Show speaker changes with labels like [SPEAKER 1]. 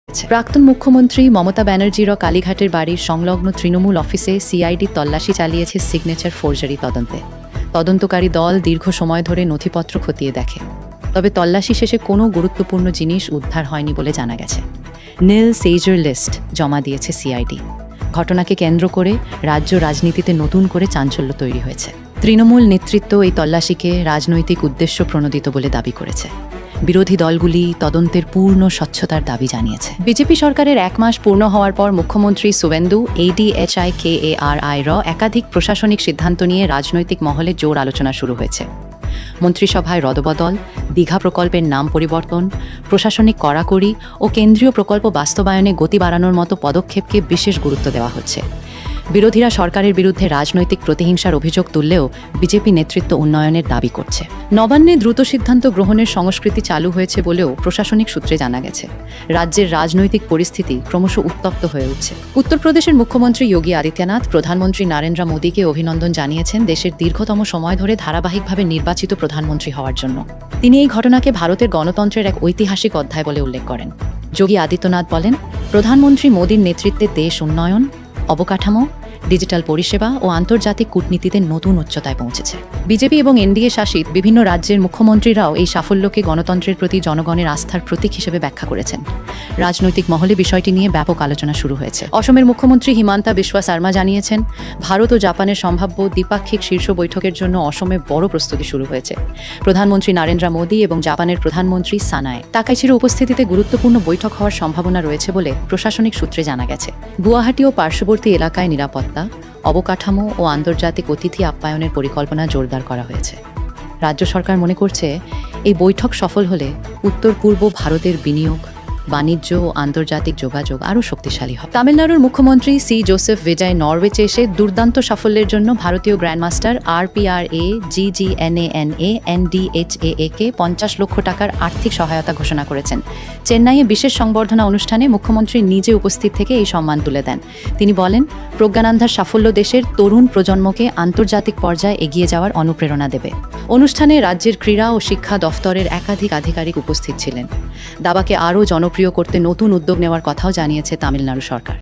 [SPEAKER 1] প্রাক্তন মুখ্যমন্ত্রী মমতা ব্যানার্জির কালীঘাটের বাড়ির সংলগ্ন তৃণমূল অফিসে সিআইডি তল্লাশি চালিয়েছে সিগনেচার ফোরজারি তদন্তে। তদন্তকারী দল দীর্ঘ সময় ধরে নথিপত্র খতিয়ে দেখে, তবে তল্লাশি শেষে কোনো গুরুত্বপূর্ণ জিনিস উদ্ধার হয়নি বলে জানা গেছে। নীল সেজার লিস্ট জমা দিয়েছে সিআইডি। ঘটনাকে কেন্দ্র করে রাজ্য রাজনীতিতে নতুন করে চাঞ্চল্য তৈরি হয়েছে। তৃণমূল নেতৃত্ব এই তল্লাশিকে রাজনৈতিক উদ্দেশ্য প্রণোদিত বলে দাবি করেছে। বিরোধী দলগুলি তদন্তের পূর্ণ স্বচ্ছতার দাবি জানিয়েছে। বিজেপি সরকারের 1 মাস পূর্ণ হওয়ার পর মুখ্যমন্ত্রী শুভেন্দু ADHIKARIর একাধিক প্রশাসনিক সিদ্ধান্ত নিয়ে রাজনৈতিক মহলে জোর আলোচনা শুরু হয়েছে। মন্ত্রিসভায় রদবদল, দীঘা প্রকল্পের নাম পরিবর্তন, প্রশাসনিক কড়াকড়ি ও কেন্দ্রীয় প্রকল্প বাস্তবায়নে গতি বাড়ানোর মতো পদক্ষেপকে বিশেষ গুরুত্ব দেওয়া হচ্ছে। বিরোধীরা সরকারের বিরুদ্ধে রাজনৈতিক প্রতিহিংসার অভিযোগ তুললেও বিজেপি নেতৃত্ব উন্নয়নের দাবি করছে। নবান্নে দ্রুত সিদ্ধান্ত গ্রহণের সংস্কৃতি চালু হয়েছে বলেও প্রশাসনিক সূত্রে জানা গেছে। রাজ্যের রাজনৈতিক পরিস্থিতি ক্রমশ উত্তপ্ত হয়ে উঠছে। উত্তরপ্রদেশের মুখ্যমন্ত্রী যোগী আদিত্যনাথ প্রধানমন্ত্রী নরেন্দ্র মোদীকে অভিনন্দন জানিয়েছেন দেশের দীর্ঘতম সময় ধরে ধারাবাহিকভাবে নির্বাচিত প্রধানমন্ত্রী হওয়ার জন্য। তিনি এই ঘটনাকে ভারতের গণতন্ত্রের এক ঐতিহাসিক অধ্যায় বলে উল্লেখ করেন। যোগী আদিত্যনাথ বলেন, প্রধানমন্ত্রী মোদীর নেতৃত্বে দেশ উন্নয়ন, অবকাঠামো, ডিজিটাল পরিষেবা ও আন্তর্জাতিক কূটনীতিতে নতুন উচ্চতায় পৌঁছেছে। বিজেপি এবং এনডিএ শাসিত বিভিন্ন রাজ্যের মুখ্যমন্ত্রীরাও এই সাফল্যকে গণতন্ত্রের প্রতি জনগণের আস্থার প্রতীক হিসেবে ব্যাখ্যা করেছেন। রাজনৈতিক মহলে বিষয়টি নিয়ে ব্যাপক আলোচনা শুরু হয়েছে। অসমের মুখ্যমন্ত্রী হিমান্তা বিশ্বা শর্মা জানিয়েছেন, ভারত ও জাপানের সম্ভাব্য দ্বিপাক্ষিক শীর্ষ বৈঠকের জন্য অসমে বড় প্রস্তুতি শুরু হয়েছে। প্রধানমন্ত্রী নরেন্দ্র মোদী এবং জাপানের প্রধানমন্ত্রী সানায় তাকাইচির উপস্থিতিতে গুরুত্বপূর্ণ বৈঠক হওয়ার সম্ভাবনা রয়েছে বলে প্রশাসনিক সূত্রে জানা গেছে। গুয়াহাটি ও পার্শ্ববর্তী এলাকায় নিরাপত্তা, অবকাঠামো ও আন্তর্জাতিক অতিথি আপ্যায়নের পরিকল্পনা জোরদার করা হয়েছে। রাজ্য সরকার মনে করছে, এই বৈঠক সফল হলে উত্তর পূর্ব ভারতের বিনিয়োগ, বাণিজ্য ও আন্তর্জাতিক যোগাযোগ আরও শক্তিশালী হবে। তামিলনাড়ুর মুখ্যমন্ত্রী সি জোসেফ ভিজয় নরওয়েতে এসে দুর্দান্ত সাফল্যের জন্য ভারতীয় গ্র্যান্ডমাস্টার RPRA GGNANA NDHAA কে 50 লক্ষ টাকার আর্থিক সহায়তা ঘোষণা করেছেন। চেন্নাইয়ে বিশেষ সংবর্ধনা অনুষ্ঠানে মুখ্যমন্ত্রী নিজে উপস্থিত থেকে এই সম্মান তুলে দেন। তিনি বলেন, প্রজ্ঞানন্দার সাফল্য দেশের তরুণ প্রজন্মকে আন্তর্জাতিক পর্যায়ে এগিয়ে যাওয়ার অনুপ্রেরণা দেবে। অনুষ্ঠানে রাজ্যের ক্রীড়া ও শিক্ষা দফতরের একাধিক আধিকারিক উপস্থিত ছিলেন। দাবাকে আরও জনপ্রিয় করতে নতুন উদ্যোগ নেওয়ার কথাও জানিয়েছে তামিলনাড়ু সরকার।